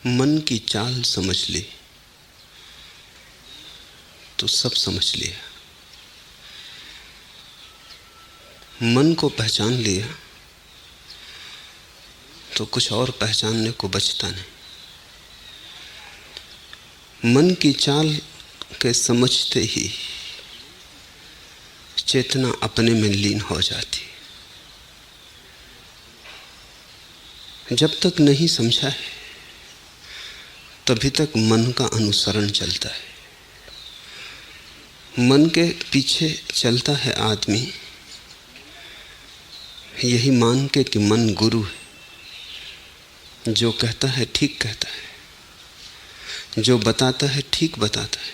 मन की चाल समझ ली तो सब समझ लिया। मन को पहचान लिया तो कुछ और पहचानने को बचता नहीं। मन की चाल के समझते ही चेतना अपने में लीन हो जाती। जब तक नहीं समझा है तभी तक मन का अनुसरण चलता है। मन के पीछे चलता है आदमी, यही मान के कि मन गुरु है, जो कहता है ठीक कहता है, जो बताता है ठीक बताता है।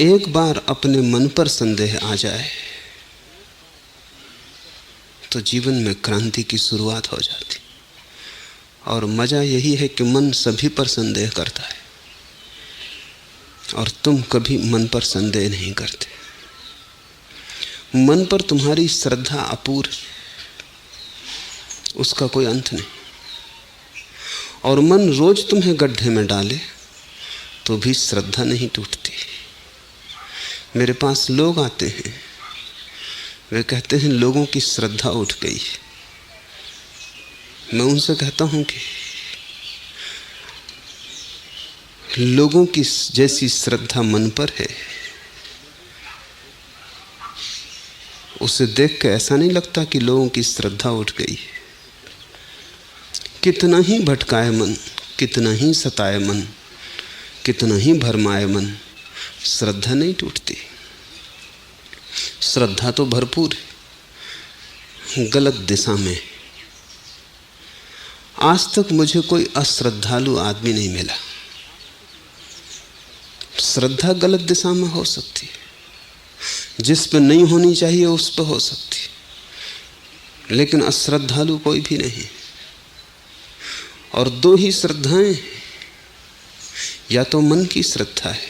एक बार अपने मन पर संदेह आ जाए तो जीवन में क्रांति की शुरुआत हो जाती। और मजा यही है कि मन सभी पर संदेह करता है और तुम कभी मन पर संदेह नहीं करते। मन पर तुम्हारी श्रद्धा अपूर्ण, उसका कोई अंत नहीं। और मन रोज तुम्हें गड्ढे में डाले तो भी श्रद्धा नहीं टूटती। मेरे पास लोग आते हैं, वे कहते हैं लोगों की श्रद्धा उठ गई। मैं उनसे कहता हूं कि लोगों की जैसी श्रद्धा मन पर है, उसे देख के ऐसा नहीं लगता कि लोगों की श्रद्धा उठ गई। कितना ही भटकाए मन, कितना ही सताए मन, कितना ही भरमाए मन, श्रद्धा नहीं टूटती। श्रद्धा तो भरपूर है, गलत दिशा में। आज तक मुझे कोई अश्रद्धालु आदमी नहीं मिला। श्रद्धा गलत दिशा में हो सकती है, जिस पर नहीं होनी चाहिए उस पर हो सकती है, लेकिन अश्रद्धालु कोई भी नहीं। और दो ही श्रद्धाएं, या तो मन की श्रद्धा है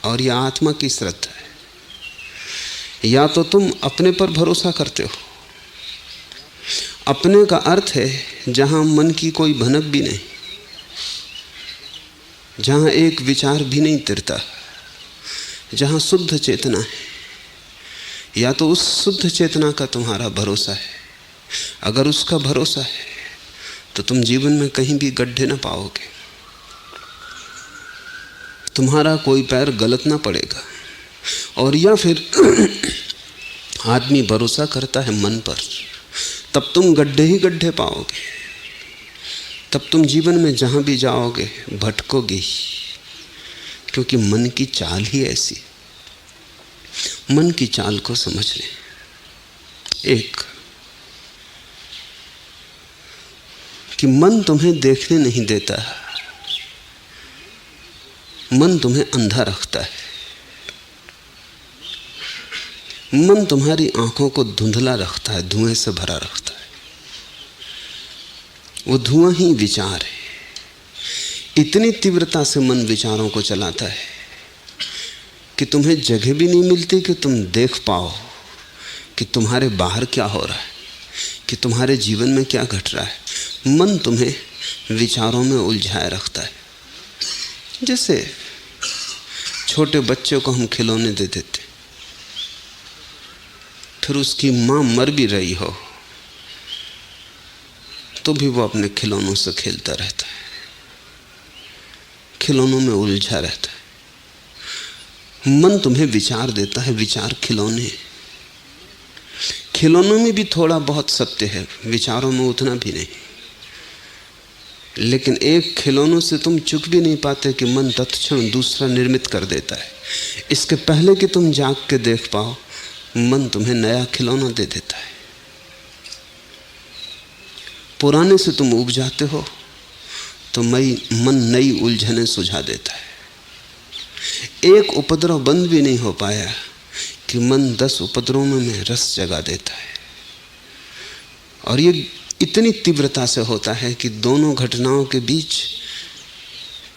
और या आत्मा की श्रद्धा है। या तो तुम अपने पर भरोसा करते हो, अपने का अर्थ है जहां मन की कोई भनक भी नहीं, जहां एक विचार भी नहीं तिरता, जहां शुद्ध चेतना है। या तो उस शुद्ध चेतना का तुम्हारा भरोसा है। अगर उसका भरोसा है तो तुम जीवन में कहीं भी गड्ढे ना पाओगे, तुम्हारा कोई पैर गलत ना पड़ेगा। और या फिर आदमी भरोसा करता है मन पर, तब तुम गड्ढे ही गड्ढे पाओगे। तब तुम जीवन में जहां भी जाओगे भटकोगे ही, क्योंकि मन की चाल ही ऐसी। मन की चाल को समझ लें। एक कि मन तुम्हें देखने नहीं देता, मन तुम्हें अंधा रखता है। मन तुम्हारी आंखों को धुंधला रखता है, धुएं से भरा रखता है। वो धुआं ही विचार है। इतनी तीव्रता से मन विचारों को चलाता है कि तुम्हें जगह भी नहीं मिलती कि तुम देख पाओ कि तुम्हारे बाहर क्या हो रहा है, कि तुम्हारे जीवन में क्या घट रहा है। मन तुम्हें विचारों में उलझाए रखता है। जैसे छोटे बच्चे को हम खिलौने दे देते, फिर उसकी मां मर भी रही हो तो भी वो अपने खिलौनों से खेलता रहता है, खिलौनों में उलझा रहता है। मन तुम्हें विचार देता है, विचार खिलौने। खिलौनों में भी थोड़ा बहुत सत्य है, विचारों में उतना भी नहीं। लेकिन एक खिलौनों से तुम चुक भी नहीं पाते कि मन तत्क्षण दूसरा निर्मित कर देता है। इसके पहले कि तुम जाग के देख पाओ, मन तुम्हें नया खिलौना दे देता है। पुराने से तुम उब जाते हो तो मन नई उलझने सुझा देता है। एक उपद्रव बंद भी नहीं हो पाया कि मन 10 उपद्रवों में रस जगा देता है। और ये इतनी तीव्रता से होता है कि दोनों घटनाओं के बीच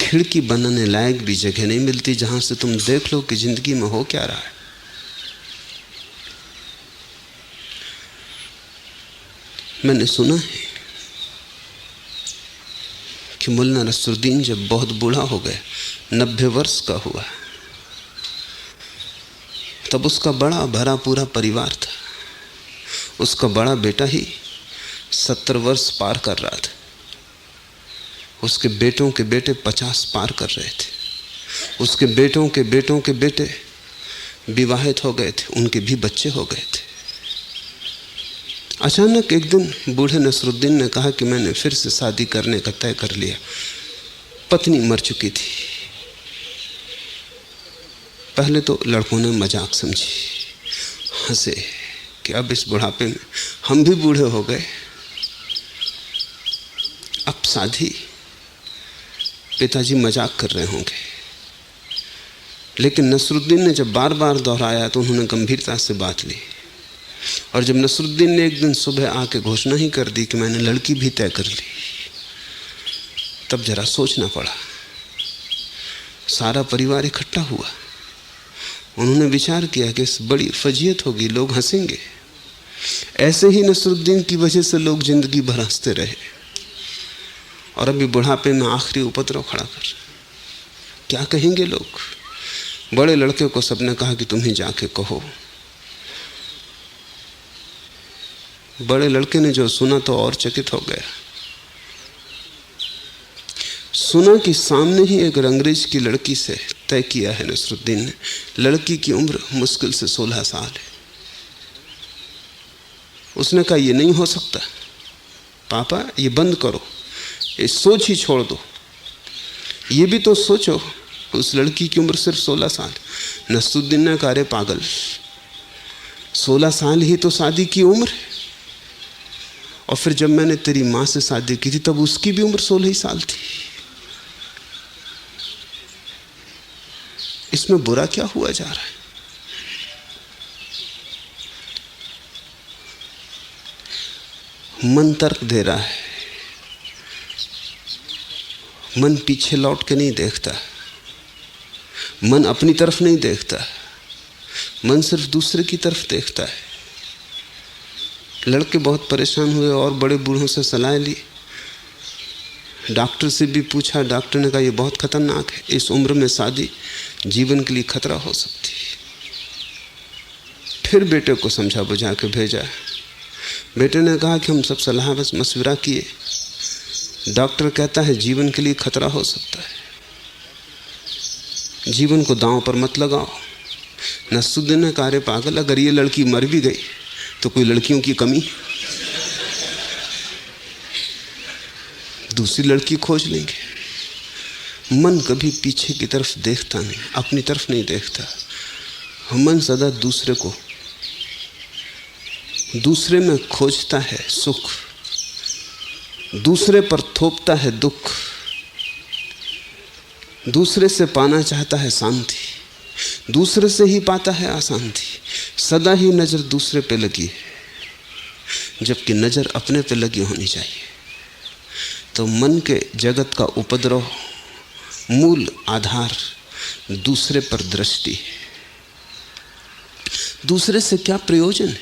खिड़की बनाने लायक भी जगह नहीं मिलती जहां से तुम देख लो कि जिंदगी में हो क्या रहा है। मैंने सुना है कि मुल्ला नसरुद्दीन जब बहुत बूढ़ा हो गया, 90 वर्ष का हुआ, तब उसका बड़ा भरा पूरा परिवार था। उसका बड़ा बेटा ही 70 वर्ष पार कर रहा था, उसके बेटों के बेटे 50 पार कर रहे थे, उसके बेटों के बेटों के बेटे विवाहित हो गए थे, उनके भी बच्चे हो गए थे। अचानक एक दिन बूढ़े नसरुद्दीन ने कहा कि मैंने फिर से शादी करने का तय कर लिया। पत्नी मर चुकी थी। पहले तो लड़कों ने मजाक समझी, हंसे कि अब इस बुढ़ापे में हम भी बूढ़े हो गए, अब शादी। पिताजी मजाक कर रहे होंगे, लेकिन नसरुद्दीन ने जब बार बार दोहराया तो उन्होंने गंभीरता से बात ली। और जब नसरुद्दीन ने एक दिन सुबह आके घोषणा ही कर दी कि मैंने लड़की भी तय कर ली, तब जरा सोचना पड़ा। सारा परिवार इकट्ठा हुआ। उन्होंने विचार किया कि इस बड़ी फजीयत होगी, लोग हंसेंगे। ऐसे ही नसरुद्दीन की वजह से लोग जिंदगी भर हंसते रहे, और अभी बुढ़ापे में आखिरी उपद्रव खड़ा कर, क्या कहेंगे लोग। बड़े लड़के को सबने कहा कि तुम ही जाके कहो। बड़े लड़के ने जो सुना तो और चकित हो गया। सुना कि सामने ही एक अंग्रेज की लड़की से तय किया है नसरुद्दीन ने। लड़की की उम्र मुश्किल से 16 साल है। उसने कहा ये नहीं हो सकता पापा, ये बंद करो, ये सोच ही छोड़ दो। ये भी तो सोचो, उस लड़की की उम्र सिर्फ 16 साल। नसरुद्दीन ने कहा अरे पागल, 16 साल ही तो शादी की उम्र है। और फिर जब मैंने तेरी माँ से शादी की थी तब उसकी भी उम्र 16 ही साल थी। इसमें बुरा क्या हुआ जा रहा है। मन तर्क दे रहा है, मन पीछे लौट के नहीं देखता, मन अपनी तरफ नहीं देखता, मन सिर्फ दूसरे की तरफ देखता है। लड़के बहुत परेशान हुए और बड़े बूढ़ों से सलाह ली। डॉक्टर से भी पूछा, डॉक्टर ने कहा यह बहुत खतरनाक है, इस उम्र में शादी जीवन के लिए खतरा हो सकती है। फिर बेटे को समझा बुझा के भेजा। बेटे ने कहा कि हम सब सलाह बस मशवरा किए, डॉक्टर कहता है जीवन के लिए खतरा हो सकता है, जीवन को दांव पर मत लगाओ। नसरुद्दीन ने कहा अरे पागल, अगर ये लड़की मर भी गई तो कोई लड़कियों की कमी, दूसरी लड़की खोज लेंगे। मन कभी पीछे की तरफ देखता नहीं, अपनी तरफ नहीं देखता। मन सदा दूसरे को, दूसरे में खोजता है सुख, दूसरे पर थोपता है दुख, दूसरे से पाना चाहता है शांति, दूसरे से ही पाता है अशांति। सदा ही नजर दूसरे पे लगी है, जबकि नजर अपने पे लगी होनी चाहिए। तो मन के जगत का उपद्रव मूल आधार दूसरे पर दृष्टि है। दूसरे से क्या प्रयोजन है?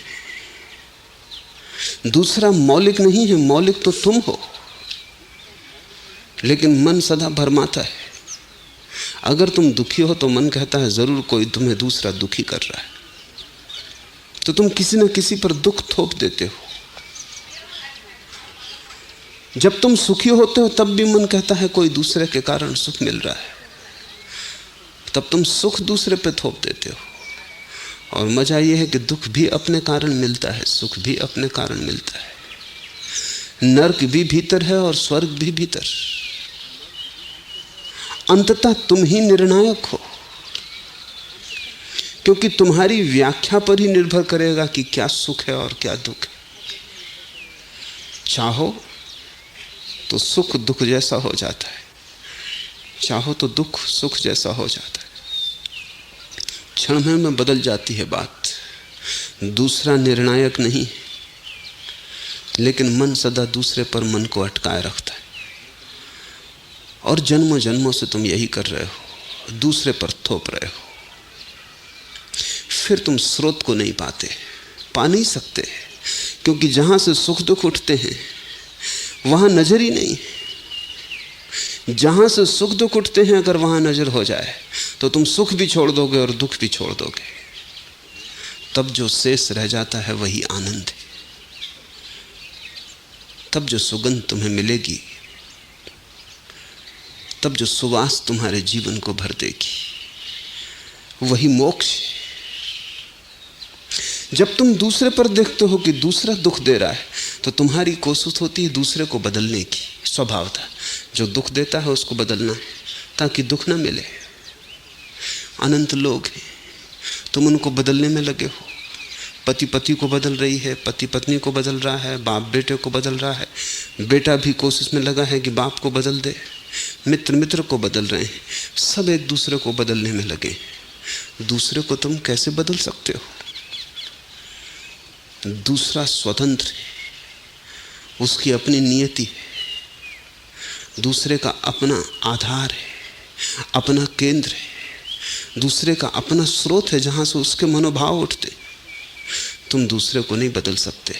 दूसरा मौलिक नहीं है, मौलिक तो तुम हो। लेकिन मन सदा भरमाता है। अगर तुम दुखी हो तो मन कहता है जरूर कोई तुम्हें दूसरा दुखी कर रहा है, तो तुम किसी न किसी पर दुख थोप देते हो। जब तुम सुखी होते हो तब भी मन कहता है कोई दूसरे के कारण सुख मिल रहा है, तब तुम सुख दूसरे पे थोप देते हो। और मजा यह है कि दुख भी अपने कारण मिलता है, सुख भी अपने कारण मिलता है। नरक भी भीतर है और स्वर्ग भी भीतर। अंततः तुम ही निर्णायक हो, क्योंकि तुम्हारी व्याख्या पर ही निर्भर करेगा कि क्या सुख है और क्या दुख है। चाहो तो सुख दुख जैसा हो जाता है, चाहो तो दुख सुख जैसा हो जाता है। क्षण भर में बदल जाती है बात। दूसरा निर्णायक नहीं, लेकिन मन सदा दूसरे पर मन को अटकाए रखता है। और जन्मों जन्मों से तुम यही कर रहे हो, दूसरे पर थोप रहे हो। फिर तुम स्रोत को नहीं पाते, पा नहीं सकते, क्योंकि जहां से सुख दुख उठते हैं वहां नजर ही नहीं। जहां से सुख दुख उठते हैं अगर वहां नजर हो जाए तो तुम सुख भी छोड़ दोगे और दुख भी छोड़ दोगे। तब जो शेष रह जाता है वही आनंद है। तब जो सुगंध तुम्हें मिलेगी, तब जो सुवास तुम्हारे जीवन को भर देगी, वही मोक्ष। जब तुम दूसरे पर देखते हो कि दूसरा दुख दे रहा है तो तुम्हारी कोशिश होती है दूसरे को बदलने की। स्वभाव था जो दुख देता है उसको बदलना ताकि दुख ना मिले। अनंत लोग हैं, तुम उनको बदलने में लगे हो। पति पति को बदल रही है, पति पत्नी को बदल रहा है, बाप बेटे को बदल रहा है, बेटा भी कोशिश में लगा है कि बाप को बदल दे, मित्र मित्र को बदल रहे हैं, सब एक दूसरे को बदलने में लगे। दूसरे को तुम कैसे बदल सकते हो? दूसरा स्वतंत्र है, उसकी अपनी नियति है, दूसरे का अपना आधार है, अपना केंद्र है, दूसरे का अपना स्रोत है जहां से उसके मनोभाव उठते। तुम दूसरे को नहीं बदल सकते।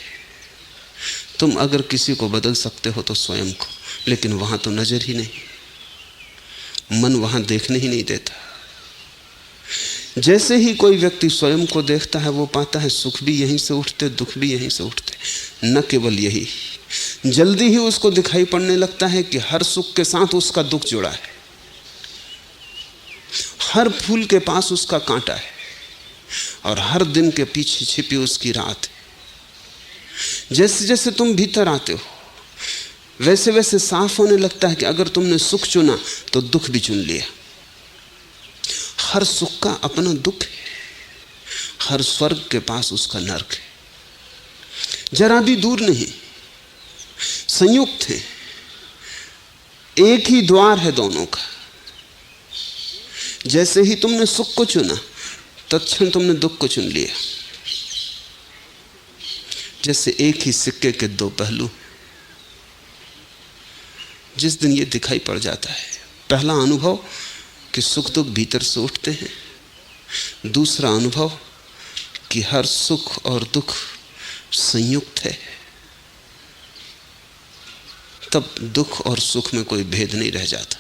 तुम अगर किसी को बदल सकते हो तो स्वयं को, लेकिन वहां तो नजर ही नहीं, मन वहां देखने ही नहीं देता। जैसे ही कोई व्यक्ति स्वयं को देखता है वो पाता है सुख भी यहीं से उठते, दुख भी यहीं से उठते। न केवल यही, जल्दी ही उसको दिखाई पड़ने लगता है कि हर सुख के साथ उसका दुख जुड़ा है, हर फूल के पास उसका कांटा है और हर दिन के पीछे छिपी उसकी रात है। जैसे जैसे तुम भीतर आते हो वैसे वैसे साफ होने लगता है कि अगर तुमने सुख चुना तो दुख भी चुन लिया। हर सुख का अपना दुख है, हर स्वर्ग के पास उसका नरक है, जरा भी दूर नहीं, संयुक्त है, एक ही द्वार है दोनों का। जैसे ही तुमने सुख को चुना तत्क्षण तुमने दुख को चुन लिया। जैसे एक ही सिक्के के दो पहलू। जिस दिन ये दिखाई पड़ जाता है, पहला अनुभव कि सुख दुख भीतर से उठते हैं, दूसरा अनुभव कि हर सुख और दुख संयुक्त है, तब दुख और सुख में कोई भेद नहीं रह जाता।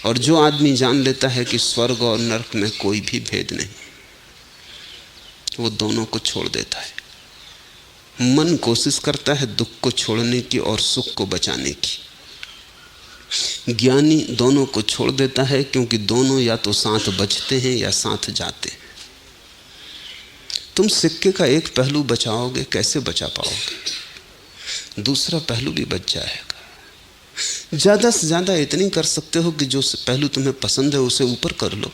और जो आदमी जान लेता है कि स्वर्ग और नरक में कोई भी भेद नहीं, वो दोनों को छोड़ देता है। मन कोशिश करता है दुख को छोड़ने की और सुख को बचाने की। ज्ञानी दोनों को छोड़ देता है, क्योंकि दोनों या तो साथ बचते हैं या साथ जाते हैं। तुम सिक्के का एक पहलू बचाओगे, कैसे बचा पाओगे? दूसरा पहलू भी बच जाएगा। ज्यादा से ज्यादा इतनी कर सकते हो कि जो पहलू तुम्हें पसंद है उसे ऊपर कर लो,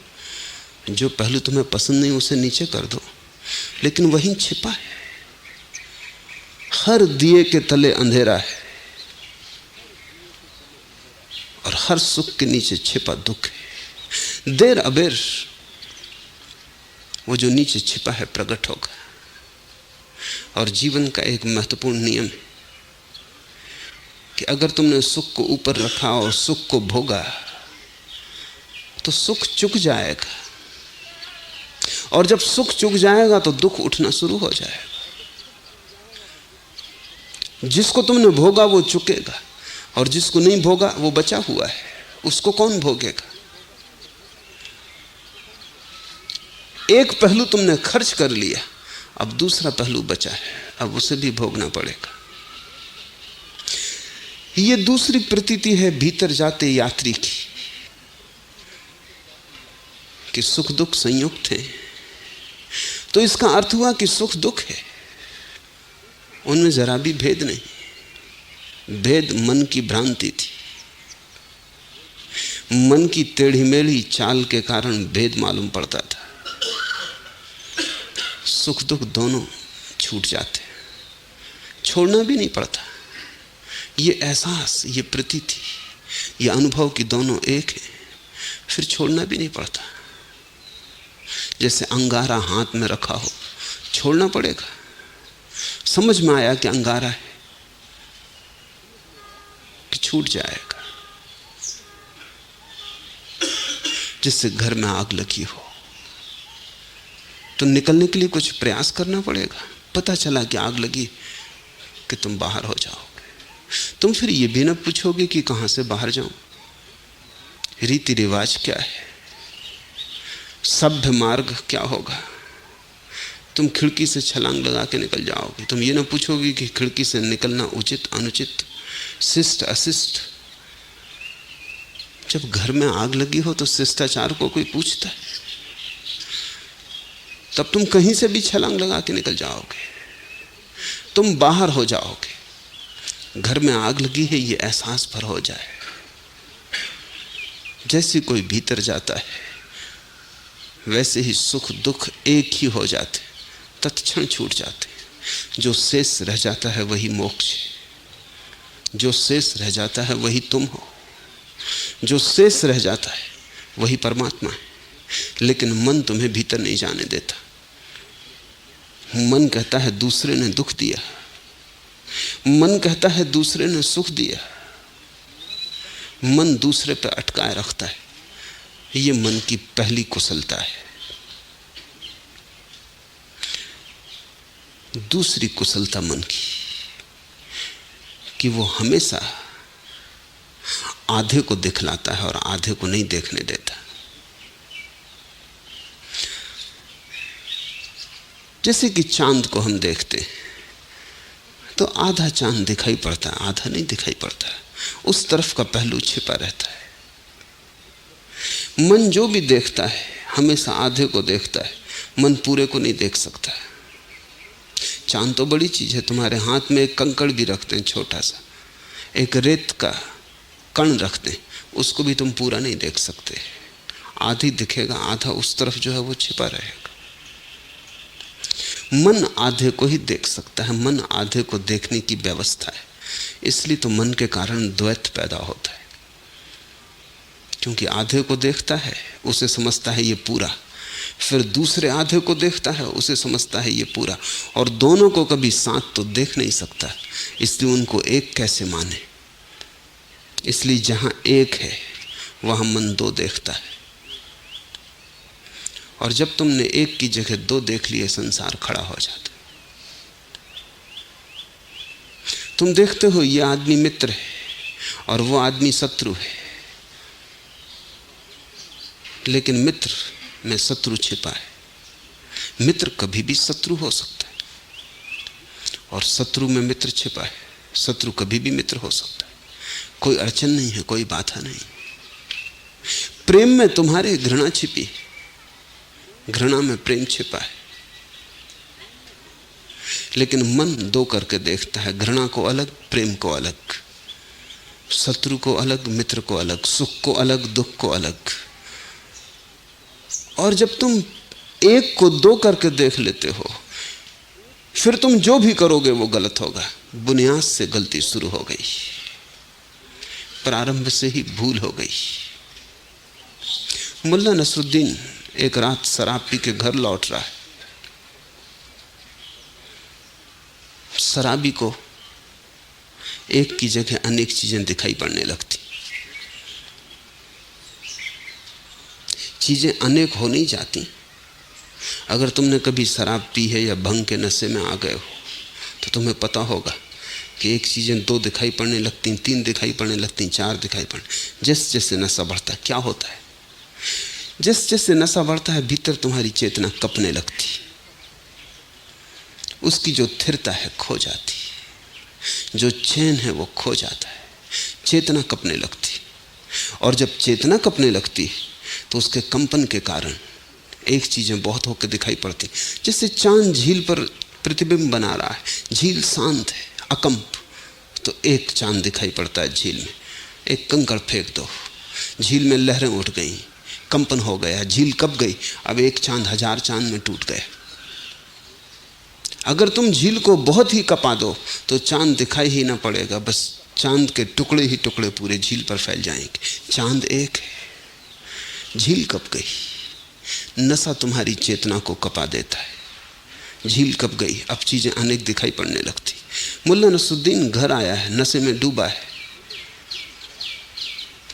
जो पहलू तुम्हें पसंद नहीं उसे नीचे कर दो, लेकिन वहीं छिपा है। हर दिए के तले अंधेरा है और हर सुख के नीचे छिपा दुख है। देर अबेर वो जो नीचे छिपा है प्रकट होगा। और जीवन का एक महत्वपूर्ण नियम है कि अगर तुमने सुख को ऊपर रखा और सुख को भोगा तो सुख चुक जाएगा, और जब सुख चुक जाएगा तो दुख उठना शुरू हो जाएगा। जिसको तुमने भोगा वो चुकेगा, और जिसको नहीं भोगा वो बचा हुआ है, उसको कौन भोगेगा? एक पहलू तुमने खर्च कर लिया, अब दूसरा पहलू बचा है, अब उसे भी भोगना पड़ेगा। ये दूसरी प्रतीति है भीतर जाते यात्री की, कि सुख दुख संयुक्त हैं। तो इसका अर्थ हुआ कि सुख दुख है, उनमें जरा भी भेद नहीं। भेद मन की भ्रांति थी, मन की टेढ़ी मेढ़ी चाल के कारण भेद मालूम पड़ता था। सुख दुख दोनों छूट जाते, छोड़ना भी नहीं पड़ता। ये एहसास, ये प्रतीति, ये अनुभव कि दोनों एक है, फिर छोड़ना भी नहीं पड़ता। जैसे अंगारा हाथ में रखा हो, छोड़ना पड़ेगा। समझ में आया कि अंगारा है कि छूट जाएगा। जिससे घर में आग लगी हो तो निकलने के लिए कुछ प्रयास करना पड़ेगा। पता चला कि आग लगी कि तुम बाहर हो जाओगे। तुम फिर ये भी ना पूछोगे कि कहां से बाहर जाऊं, रीति रिवाज क्या है, सभ्य मार्ग क्या होगा। तुम खिड़की से छलांग लगा के निकल जाओगे। तुम ये ना पूछोगे कि खिड़की से निकलना उचित अनुचित, शिष्ट अशिष्ट। जब घर में आग लगी हो तो शिष्टाचार को कोई पूछता है? तब तुम कहीं से भी छलांग लगा के निकल जाओगे। तुम बाहर हो जाओगे। घर में आग लगी है ये एहसास भर हो जाए। जैसे कोई भीतर जाता है वैसे ही सुख दुख एक ही हो जाते, तत्क्षण छूट जाते। जो शेष रह जाता है वही मोक्ष है। जो शेष रह जाता है वही तुम हो। जो शेष रह जाता है वही परमात्मा है। लेकिन मन तुम्हें भीतर नहीं जाने देता। मन कहता है दूसरे ने दुख दिया, मन कहता है दूसरे ने सुख दिया, मन दूसरे पर अटकाए रखता है। ये मन की पहली कुशलता है। दूसरी कुशलता मन की कि वो हमेशा आधे को दिखलाता है और आधे को नहीं देखने देता। जैसे कि चांद को हम देखते हैं तो आधा चांद दिखाई पड़ता है, आधा नहीं दिखाई पड़ता है। उस तरफ का पहलू छिपा रहता है। मन जो भी देखता है हमेशा आधे को देखता है, मन पूरे को नहीं देख सकता है। चांद तो बड़ी चीज है। तुम्हारे हाथ में एक कंकड़ भी रखते हैं, छोटा सा एक रेत का कण रखते हैं, उसको भी तुम पूरा नहीं देख सकते। आधी दिखेगा, आधा उस तरफ जो है वो छिपा रहेगा। मन आधे को ही देख सकता है। मन आधे को देखने की व्यवस्था है। इसलिए तो मन के कारण द्वैत पैदा होता है। क्योंकि आधे को देखता है, उसे समझता है ये पूरा, फिर दूसरे आधे को देखता है, उसे समझता है ये पूरा, और दोनों को कभी साथ तो देख नहीं सकता। इसलिए उनको एक कैसे माने। इसलिए जहां एक है वहां मन दो देखता है। और जब तुमने एक की जगह दो देख लिए, संसार खड़ा हो जाता है। तुम देखते हो ये आदमी मित्र है और वो आदमी शत्रु है, लेकिन मित्र में शत्रु छिपा है। मित्र कभी भी शत्रु हो सकता है और शत्रु में मित्र छिपा है। शत्रु कभी भी मित्र हो सकता है। कोई अड़चन नहीं है, कोई बाधा नहीं। प्रेम में तुम्हारे घृणा छिपी, घृणा में प्रेम छिपा है। लेकिन मन दो करके देखता है, घृणा को अलग, प्रेम को अलग, शत्रु को अलग, मित्र को अलग, सुख को अलग, दुख को अलग। और जब तुम एक को दो करके देख लेते हो, फिर तुम जो भी करोगे वो गलत होगा। बुनियाद से गलती शुरू हो गई, प्रारंभ से ही भूल हो गई। मुल्ला नसरुद्दीन एक रात शराब पी के घर लौट रहा है। शराबी को एक की जगह अनेक चीजें दिखाई पड़ने लगती। चीजें अनेक हो नहीं जाती। अगर तुमने कभी शराब पी है या भंग के नशे में आ गए हो तो तुम्हें पता होगा कि एक चीजें दो दिखाई पड़ने लगती, तीन दिखाई पड़ने लगती, चार दिखाई पड़ने। जैसे जैसे नशा बढ़ता है क्या होता है, जैसे जैसे नशा बढ़ता है भीतर तुम्हारी चेतना कपने लगती, उसकी जो स्थिरता है खो जाती, जो चैन है वो खो जाता है, चेतना कपने लगती। और जब चेतना कपने लगती तो उसके कंपन के कारण एक चीजें बहुत होकर दिखाई पड़ती। जैसे चांद झील पर प्रतिबिंब बना रहा है, झील शांत है, अकंप, तो एक चांद दिखाई पड़ता है झील में। एक कंकड़ फेंक दो, झील में लहरें उठ गई, कंपन हो गया, झील कब गई। अब एक चांद हजार चांद में टूट गया। अगर तुम झील को बहुत ही कपा दो तो चांद दिखाई ही ना पड़ेगा, बस चांद के टुकड़े ही टुकड़े पूरे झील पर फैल जाएंगे। चांद एक है, झील कब गई। नशा तुम्हारी चेतना को कपा देता है। झील कब गई, अब चीजें अनेक दिखाई पड़ने लगती। मुल्ला नसरुद्दीन घर आया है, नशे में डूबा है,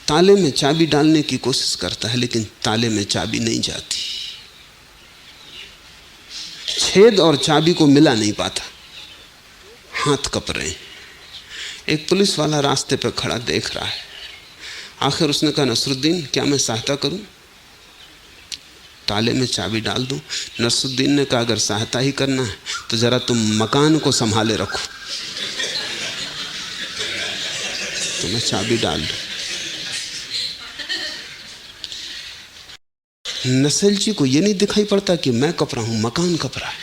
ताले में चाबी डालने की कोशिश करता है, लेकिन ताले में चाबी नहीं जाती। छेद और चाबी को मिला नहीं पाता, हाथ कप रहे हैं। एक पुलिस वाला रास्ते पर खड़ा देख रहा है। आखिर उसने कहा, नसरुद्दीन क्या मैं सहायता करूं, ताले में चाबी डाल दूं? नसरुद्दीन ने कहा, अगर सहायता ही करना है तो जरा तुम मकान को संभाले रखो, तो मैं चाबी डाल दूं। नसेलची को यह नहीं दिखाई पड़ता कि मैं कप रहा हूं, मकान कप रहा है,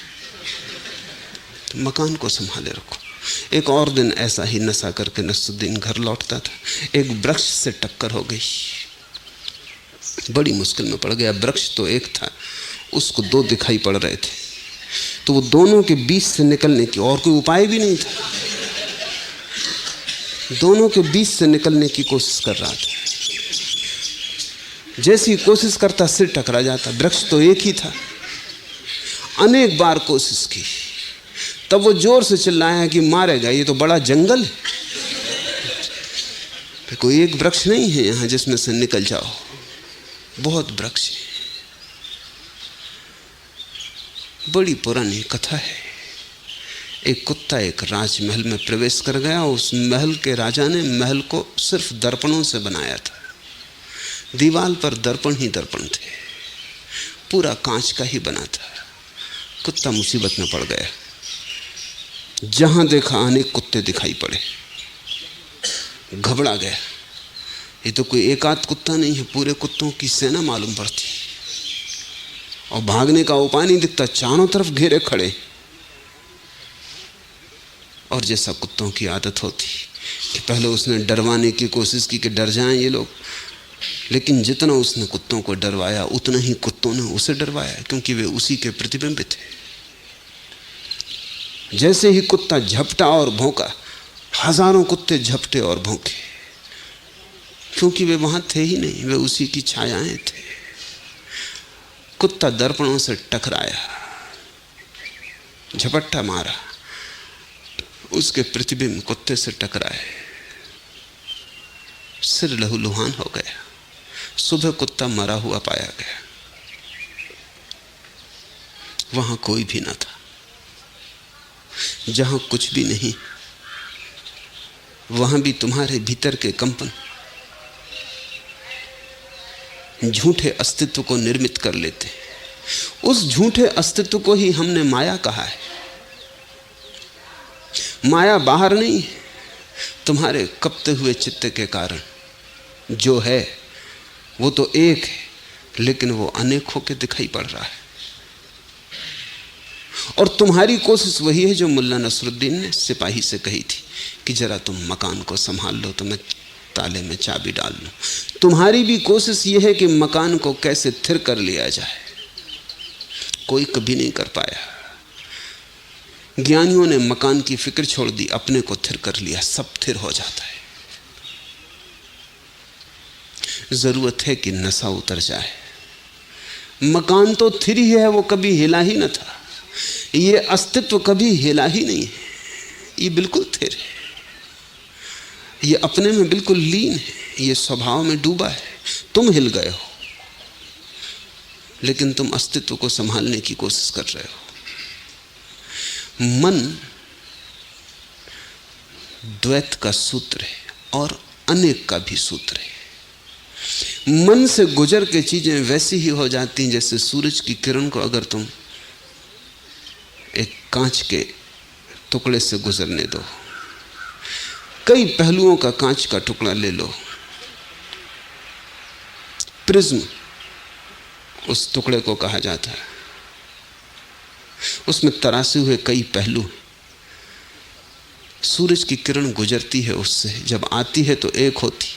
तो मकान को संभाले रखो। एक और दिन ऐसा ही नशा करके नसरुद्दीन घर लौटता था, एक वृक्ष से टक्कर हो गई, बड़ी मुश्किल में पड़ गया। वृक्ष तो एक था, उसको दो दिखाई पड़ रहे थे, तो वो दोनों के बीच से निकलने की और कोई उपाय भी नहीं था, दोनों के बीच से निकलने की कोशिश कर रहा था। जैसी कोशिश करता सिर टकरा जाता, वृक्ष तो एक ही था। अनेक बार कोशिश की, तब वो जोर से चिल्लाया कि मारेगा, ये तो बड़ा जंगल है, कोई एक वृक्ष नहीं है यहां जिसमें से निकल जाओ, बहुत वृक्ष है। बड़ी पुरानी कथा है। एक कुत्ता एक राजमहल में प्रवेश कर गया। उस महल के राजा ने महल को सिर्फ दर्पणों से बनाया था, दीवार पर दर्पण ही दर्पण थे, पूरा कांच का ही बना था। कुत्ता मुसीबत में पड़ गया, जहां देखा अनेक कुत्ते दिखाई पड़े, घबरा गया। ये तो कोई एक आध कुत्ता नहीं है, पूरे कुत्तों की सेना मालूम पड़ती, और भागने का उपाय नहीं दिखता, चारों तरफ घेरे खड़े। और जैसा कुत्तों की आदत होती कि पहले उसने डरवाने की कोशिश की कि डर जाएं ये लोग, लेकिन जितना उसने कुत्तों को डरवाया उतना ही कुत्तों ने उसे डरवाया, क्योंकि वे उसी के प्रतिबिंब थे। जैसे ही कुत्ता झपटा और भौंका, हजारों कुत्ते झपटे और भौंके, क्योंकि वे वहां थे ही नहीं, वे उसी की छायाएं थे। कुत्ता दर्पणों से टकराया, झपट्टा मारा, उसके प्रतिबिंब कुत्ते से टकराए, सिर लहूलुहान हो गया। सुबह कुत्ता मरा हुआ पाया गया, वहां कोई भी ना था। जहां कुछ भी नहीं, वहां भी तुम्हारे भीतर के कंपन झूठे अस्तित्व को निर्मित कर लेते। उस झूठे अस्तित्व को ही हमने माया कहा है। माया बाहर नहीं है, तुम्हारे कपते हुए चित्त के कारण जो है वो तो एक है, लेकिन वो अनेक होकर दिखाई पड़ रहा है। और तुम्हारी कोशिश वही है जो मुल्ला नसरुद्दीन ने सिपाही से कही थी कि जरा तुम मकान को संभाल लो तो मैं ताले में चाबी डाल लूं। तुम्हारी भी कोशिश ये है कि मकान को कैसे थिर कर लिया जाए। कोई कभी नहीं कर पाया। ज्ञानियों ने मकान की फिक्र छोड़ दी, अपने को थिर कर लिया, सब थिर हो जाता है। जरूरत है कि नशा उतर जाए। मकान तो थिर ही है, वो कभी हिला ही न था। ये अस्तित्व कभी हिला ही नहीं है, ये बिल्कुल थिर है, ये अपने में बिल्कुल लीन है, ये स्वभाव में डूबा है। तुम हिल गए हो, लेकिन तुम अस्तित्व को संभालने की कोशिश कर रहे हो। मन द्वैत का सूत्र है और अनेक का भी सूत्र है। मन से गुजर के चीजें वैसी ही हो जाती हैं जैसे सूरज की किरण को अगर तुम एक कांच के टुकड़े से गुजरने दो। कई पहलुओं का कांच का टुकड़ा ले लो, प्रिज्म उस टुकड़े को कहा जाता है। उसमें तरासे हुए कई पहलू हैं। सूरज की किरण गुजरती है उससे, जब आती है तो एक होती,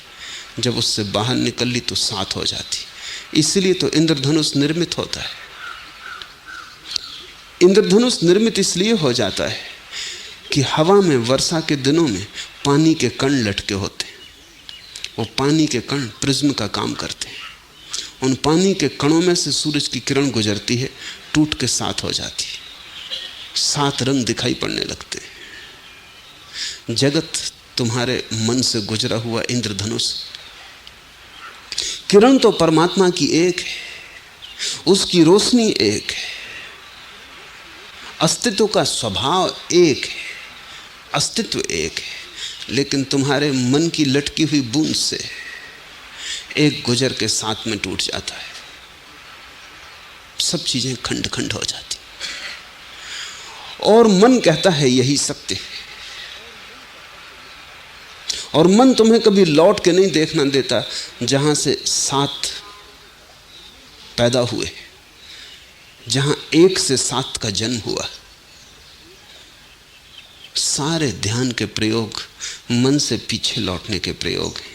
जब उससे बाहर निकल ली तो सात हो जाती। इसलिए तो इंद्रधनुष निर्मित होता है। इंद्रधनुष निर्मित इसलिए हो जाता है कि हवा में वर्षा के दिनों में पानी के कण लटके होते हैं। वो पानी के कण प्रिज्म का काम करते हैं। उन पानी के कणों में से सूरज की किरण गुजरती है, टूट के सात हो जाती है, सात रंग दिखाई पड़ने लगते हैं। जगत तुम्हारे मन से गुजरा हुआ इंद्रधनुष। किरण तो परमात्मा की एक है, उसकी रोशनी एक है, अस्तित्व का स्वभाव एक है, अस्तित्व एक है, लेकिन तुम्हारे मन की लटकी हुई बूंद से एक गुजर के साथ में टूट जाता है, सब चीजें खंड खंड हो जाती। और मन कहता है यही सत्य है, और मन तुम्हें कभी लौट के नहीं देखना देता जहां से सात पैदा हुए, जहां एक से सात का जन्म हुआ। सारे ध्यान के प्रयोग मन से पीछे लौटने के प्रयोग हैं।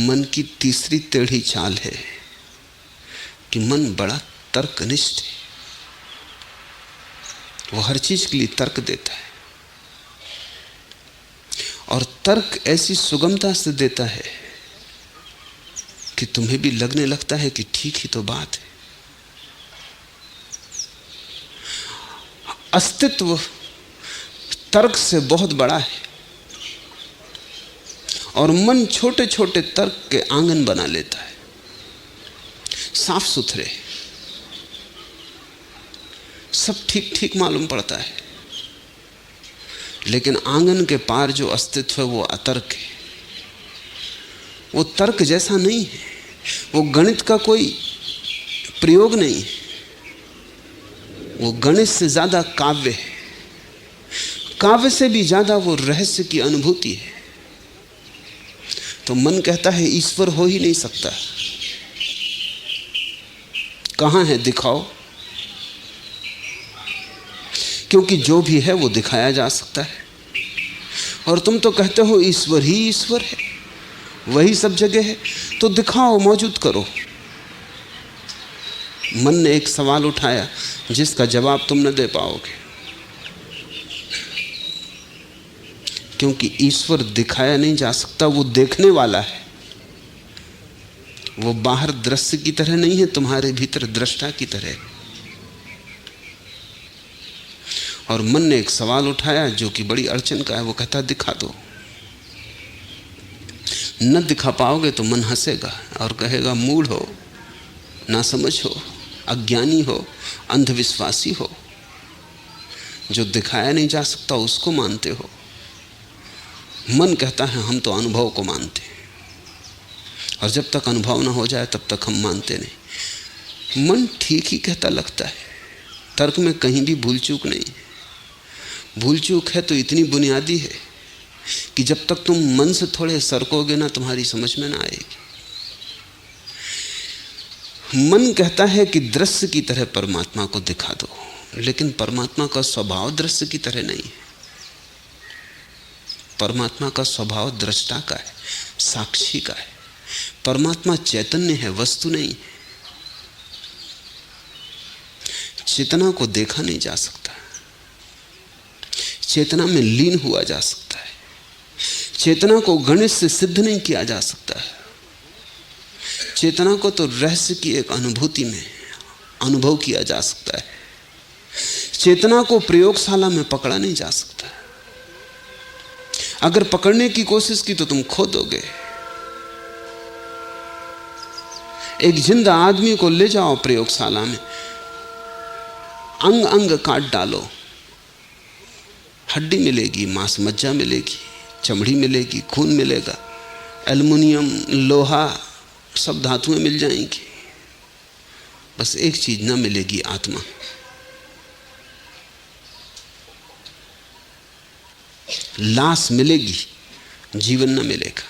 मन की तीसरी टेढ़ी चाल है कि मन बड़ा तर्कनिष्ठ है, वो हर चीज के लिए तर्क देता है, और तर्क ऐसी सुगमता से देता है कि तुम्हें भी लगने लगता है कि ठीक ही तो बात है। अस्तित्व तर्क से बहुत बड़ा है, और मन छोटे छोटे तर्क के आंगन बना लेता है, साफ सुथरे, सब ठीक ठीक मालूम पड़ता है, लेकिन आंगन के पार जो अस्तित्व है वो अतर्क है। वो तर्क जैसा नहीं है, वो गणित का कोई प्रयोग नहीं है, वो गणित से ज्यादा काव्य है, काव्य से भी ज्यादा वो रहस्य की अनुभूति है। तो मन कहता है ईश्वर हो ही नहीं सकता, कहां है दिखाओ, क्योंकि जो भी है वो दिखाया जा सकता है। और तुम तो कहते हो ईश्वर ही ईश्वर है, वही सब जगह है, तो दिखाओ, मौजूद करो। मन ने एक सवाल उठाया जिसका जवाब तुम न दे पाओगे, क्योंकि ईश्वर दिखाया नहीं जा सकता, वो देखने वाला है। वो बाहर दृश्य की तरह नहीं है, तुम्हारे भीतर दृष्टा की तरह। और मन ने एक सवाल उठाया जो कि बड़ी अड़चन का है, वो कहता दिखा दो। न दिखा पाओगे तो मन हंसेगा और कहेगा मूढ़ हो, नासमझ हो, अज्ञानी हो, अंधविश्वासी हो, जो दिखाया नहीं जा सकता उसको मानते हो। मन कहता है हम तो अनुभव को मानते हैं, और जब तक अनुभव ना हो जाए तब तक हम मानते नहीं। मन ठीक ही कहता लगता है, तर्क में कहीं भी भूल चूक नहीं। भूल चूक है तो इतनी बुनियादी है कि जब तक तुम मन से थोड़े सरकोगे ना, तुम्हारी समझ में ना आएगी। मन कहता है कि दृश्य की तरह परमात्मा को दिखा दो, लेकिन परमात्मा का स्वभाव दृश्य की तरह नहीं है। परमात्मा का स्वभाव दृष्टा का है, साक्षी का है। परमात्मा चैतन्य है, वस्तु नहीं है। चेतना को देखा नहीं जा सकता, चेतना में लीन हुआ जा सकता है। चेतना को गणित से सिद्ध नहीं किया जा सकता है। चेतना को तो रहस्य की एक अनुभूति में अनुभव किया जा सकता है। चेतना को प्रयोगशाला में पकड़ा नहीं जा सकता। अगर पकड़ने की कोशिश की तो तुम खो दोगे। एक जिंदा आदमी को ले जाओ प्रयोगशाला में, अंग अंग काट डालो, हड्डी मिलेगी, मांस मज्जा मिलेगी, चमड़ी मिलेगी, खून मिलेगा, एल्युमिनियम, लोहा, सब धातुएं मिल जाएंगी। बस एक चीज ना मिलेगी, आत्मा। लाश मिलेगी, जीवन न मिलेगा,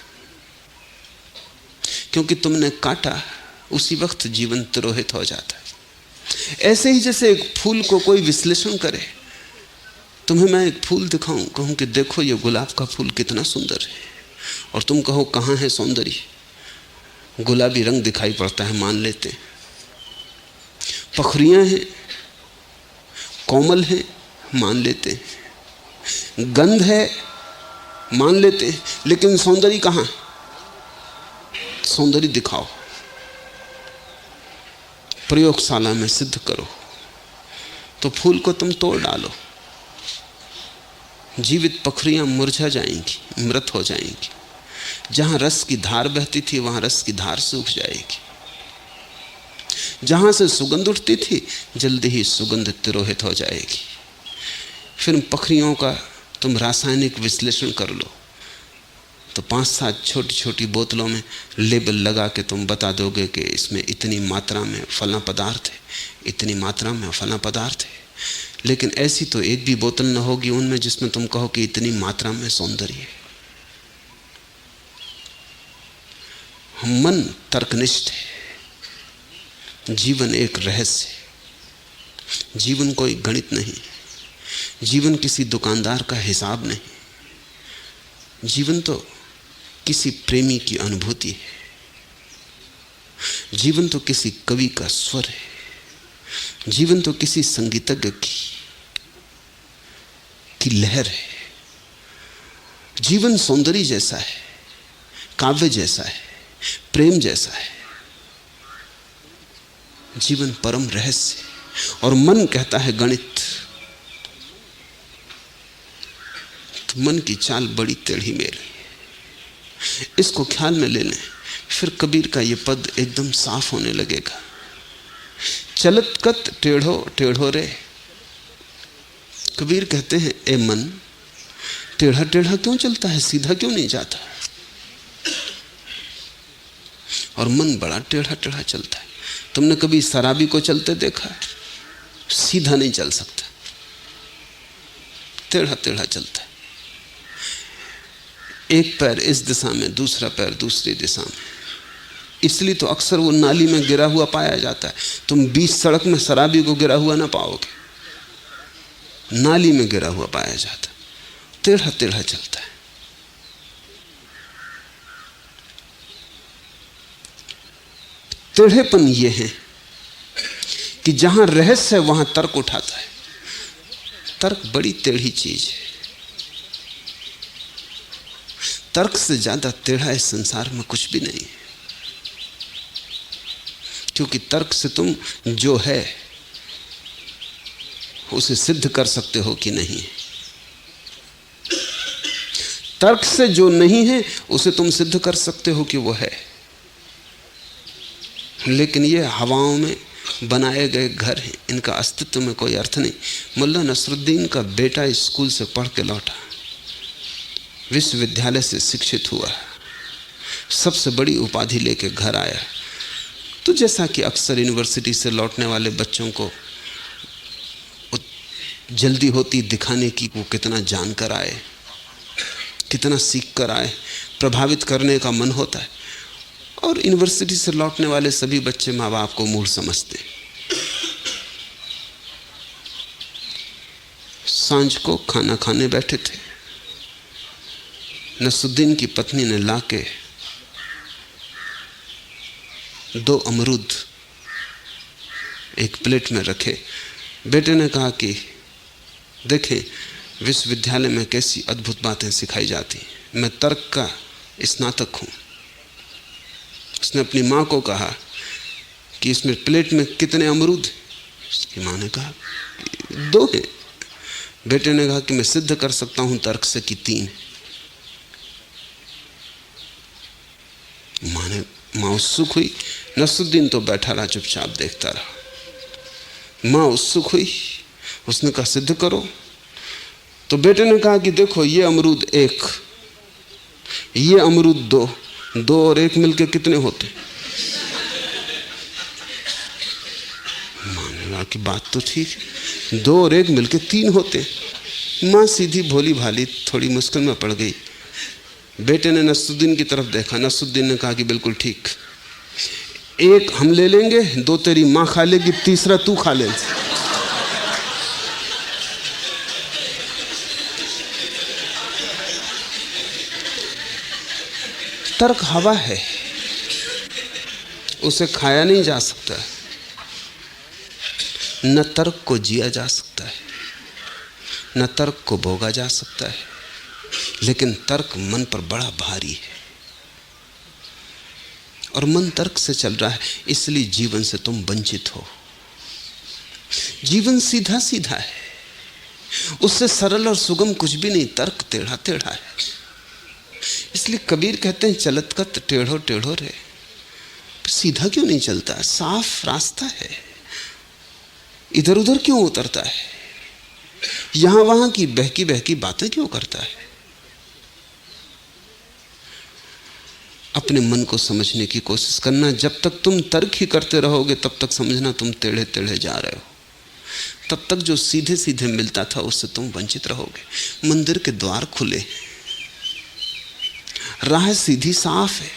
क्योंकि तुमने काटा उसी वक्त जीवन तिरोहित हो जाता है। ऐसे ही जैसे एक फूल को कोई विश्लेषण करे, तुम्हें मैं एक फूल दिखाऊं, कहूं कि देखो ये गुलाब का फूल कितना सुंदर है, और तुम कहो कहाँ है सौंदर्य, गुलाबी रंग दिखाई पड़ता है, मान लेते हैं। पखरियां हैं, कोमल हैं, मान लेते हैं। गंध है, मान लेते हैं, लेकिन सौंदर्य कहाँ है? सौंदर्य दिखाओ, प्रयोगशाला में सिद्ध करो। तो फूल को तुम तोड़ डालो, जीवित पखरियां मुरझा जाएंगी, मृत हो जाएंगी। जहां रस की धार बहती थी वहां रस की धार सूख जाएगी। जहां से सुगंध उठती थी जल्दी ही सुगंध तिरोहित हो जाएगी। फिर पखरियों का तुम रासायनिक विश्लेषण कर लो तो 5-7 छोटी छोटी बोतलों में लेबल लगा के तुम बता दोगे कि इसमें इतनी मात्रा में फला पदार्थ है, इतनी मात्रा में फला पदार्थ है। लेकिन ऐसी तो एक भी बोतल न होगी उनमें जिसमें तुम कहो कि इतनी मात्रा में सौंदर्य है। मन तर्कनिष्ठ है। जीवन एक रहस्य है। जीवन कोई गणित नहीं, जीवन किसी दुकानदार का हिसाब नहीं। जीवन तो किसी प्रेमी की अनुभूति है। जीवन तो किसी कवि का स्वर है। जीवन तो किसी संगीतज्ञ की लहर है। जीवन सौंदर्य जैसा है, काव्य जैसा है, प्रेम जैसा है। जीवन परम रहस्य और मन कहता है गणित। तो मन की चाल बड़ी टेढ़ी मेढ़ी। इसको ख्याल में ले लें, फिर कबीर का ये पद एकदम साफ होने लगेगा। चलत कत टेढ़ो टेढ़ो रे। कबीर कहते हैं, ए मन, टेढ़ा टेढ़ा क्यों चलता है, सीधा क्यों नहीं जाता? और मन बड़ा टेढ़ा टेढ़ा चलता है। तुमने कभी शराबी को चलते देखा है? सीधा नहीं चल सकता, टेढ़ा टेढ़ा चलता है। एक पैर इस दिशा में, दूसरा पैर दूसरी दिशा में। इसलिए तो अक्सर वो नाली में गिरा हुआ पाया जाता है। तुम बीच सड़क में शराबी को गिरा हुआ ना पाओगे, नाली में गिरा हुआ पाया जाता। टेढ़ा टेढ़ा चलता है। टेढ़ेपन ये है कि जहां रहस्य है वहां तर्क उठाता है। तर्क बड़ी टेढ़ी चीज है। तर्क से ज्यादा टेढ़ा इस संसार में कुछ भी नहीं है। क्योंकि तर्क से तुम जो है उसे सिद्ध कर सकते हो कि नहीं। तर्क से जो नहीं है उसे तुम सिद्ध कर सकते हो कि वो है। लेकिन ये हवाओं में बनाए गए घर हैं, इनका अस्तित्व में कोई अर्थ नहीं। मुल्ला नसरुद्दीन का बेटा स्कूल से पढ़ के लौटा, विश्वविद्यालय से शिक्षित हुआ, सबसे बड़ी उपाधि लेके घर आया। तो जैसा कि अक्सर यूनिवर्सिटी से लौटने वाले बच्चों को जल्दी होती दिखाने की वो कितना जानकर आए, कितना सीख कर आए, प्रभावित करने का मन होता है। और यूनिवर्सिटी से लौटने वाले सभी बच्चे माँ बाप को मूर्ख समझते हैं। सांझ को खाना खाने बैठे थे। नसरुद्दीन की पत्नी ने लाके 2 अमरूद एक प्लेट में रखे। बेटे ने कहा कि देखें, विश्वविद्यालय में कैसी अद्भुत बातें सिखाई जाती हैं। मैं तर्क का स्नातक हूँ। उसने अपनी माँ को कहा कि इसमें प्लेट में कितने अमरूद हैं? उसकी माँ ने कहा 2 हैं। बेटे ने कहा कि मैं सिद्ध कर सकता हूँ तर्क से कि 3। माँ उत्सुक हुई। नसरुद्दीन तो बैठा रहा, चुपचाप देखता रहा। माँ उत्सुक हुई, उसने कहा सिद्ध करो। तो बेटे ने कहा कि देखो, ये अमरूद 1, ये अमरूद 2, 2 और 1 मिलके कितने होते? माँ ने कहा कि बात तो ठीक है, 2 और 1 मिलके 3 होते। माँ सीधी भोली भाली थोड़ी मुश्किल में पड़ गई। बेटे ने नसरुद्दीन की तरफ देखा। नसरुद्दीन ने कहा कि बिल्कुल ठीक, 1 हम ले लेंगे, 2 तेरी माँ खा लेगी, 3रा तू खा ले। तर्क हवा है, उसे खाया नहीं जा सकता। न तर्क को जिया जा सकता है, न तर्क को भोगा जा सकता है। लेकिन तर्क मन पर बड़ा भारी है और मन तर्क से चल रहा है, इसलिए जीवन से तुम वंचित हो। जीवन सीधा सीधा है, उससे सरल और सुगम कुछ भी नहीं। तर्क टेढ़ा टेढ़ा है। इसलिए कबीर कहते हैं, चलत कत टेढ़ो टेढ़ो रे। सीधा क्यों नहीं चलता? साफ रास्ता है, इधर उधर क्यों उतरता है? यहां वहां की बहकी बहकी बातें क्यों करता है? अपने मन को समझने की कोशिश करना। जब तक तुम तर्क ही करते रहोगे तब तक समझना तुम टेढ़े टेढ़े जा रहे हो। तब तक जो सीधे सीधे मिलता था उससे तुम वंचित रहोगे। मंदिर के द्वार खुले, राह सीधी साफ है,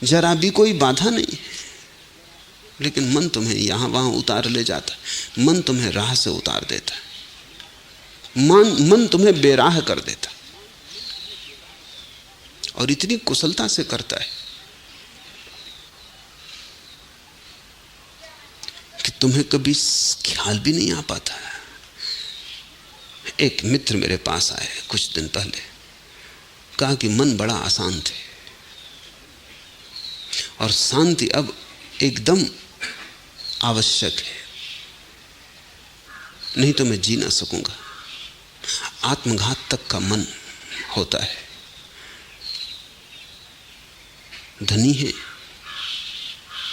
जरा भी कोई बाधा नहीं, लेकिन मन तुम्हें यहां वहां उतार ले जाता है। मन तुम्हें राह से उतार देता है। मन तुम्हें बेराह कर देता और इतनी कुशलता से करता है कि तुम्हें कभी ख्याल भी नहीं आ पाता। एक मित्र मेरे पास आए कुछ दिन पहले, कहा कि मन बड़ा अशांत है और शांति अब एकदम आवश्यक है, नहीं तो मैं जी ना सकूंगा। आत्मघात तक का मन होता है। धनी है,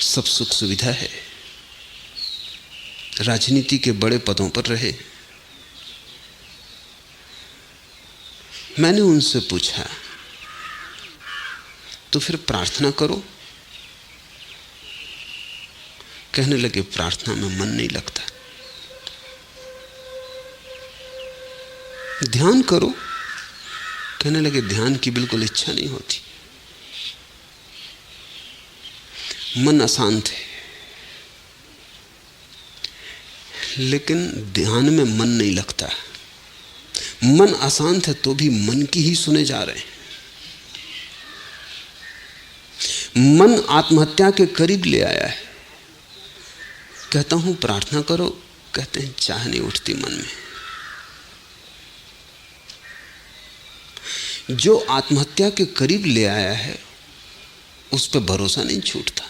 सब सुख सुविधा है, राजनीति के बड़े पदों पर रहे। मैंने उनसे पूछा, तो फिर प्रार्थना करो। कहने लगे, प्रार्थना में मन नहीं लगता। ध्यान करो। कहने लगे, ध्यान की बिल्कुल इच्छा नहीं होती, मन अशांत है। लेकिन ध्यान में मन नहीं लगता। मन अशांत है तो भी मन की ही सुने जा रहे हैं। मन आत्महत्या के करीब ले आया है। कहता हूं प्रार्थना करो, कहते हैं चाह नहीं उठती मन में। जो आत्महत्या के करीब ले आया है उस पर भरोसा नहीं छूटता।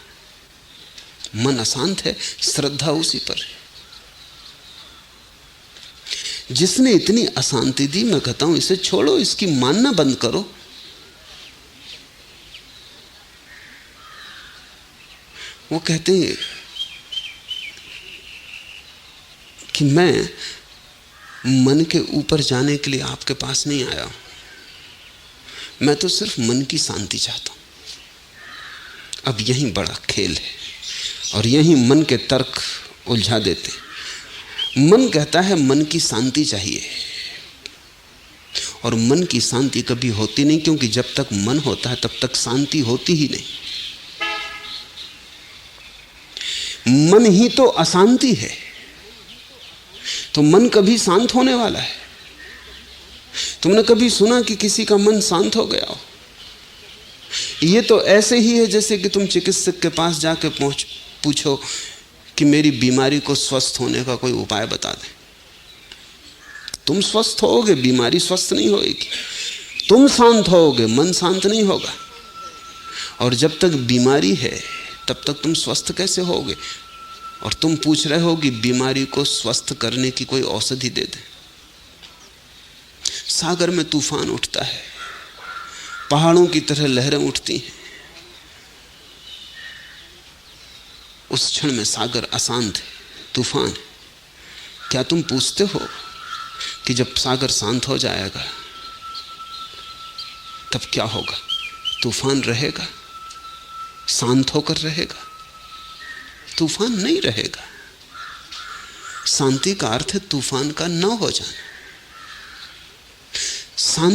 मन अशांत है, श्रद्धा उसी पर है। जिसने इतनी अशांति दी, मैं कहता हूं इसे छोड़ो, इसकी मानना बंद करो। वो कहते हैं कि मैं मन के ऊपर जाने के लिए आपके पास नहीं आया हूं, मैं तो सिर्फ मन की शांति चाहता हूं। अब यही बड़ा खेल है और यही मन के तर्क उलझा देते। मन कहता है मन की शांति चाहिए, और मन की शांति कभी होती नहीं, क्योंकि जब तक मन होता है तब तक शांति होती ही नहीं। मन ही तो अशांति है, तो मन कभी शांत होने वाला है? तुमने कभी सुना कि किसी का मन शांत हो गया हो? ये तो ऐसे ही है जैसे कि तुम चिकित्सक के पास जाके पूछो कि मेरी बीमारी को स्वस्थ होने का कोई उपाय बता दे। तुम स्वस्थ होगे, बीमारी स्वस्थ नहीं होगी। तुम शांत होगे, मन शांत नहीं होगा। और जब तक बीमारी है तब तक तुम स्वस्थ कैसे होगे? और तुम पूछ रहे हो कि बीमारी को स्वस्थ करने की कोई औषधि दे दे। सागर में तूफान उठता है, पहाड़ों की तरह लहरें उठती हैं। उस क्षण में सागर अशांत है, तूफान है। क्या तुम पूछते हो कि जब सागर शांत हो जाएगा तब क्या होगा? तूफान रहेगा, शांत होकर रहेगा? तूफान नहीं रहेगा। शांति का अर्थ है तूफान का न हो जाना। शांति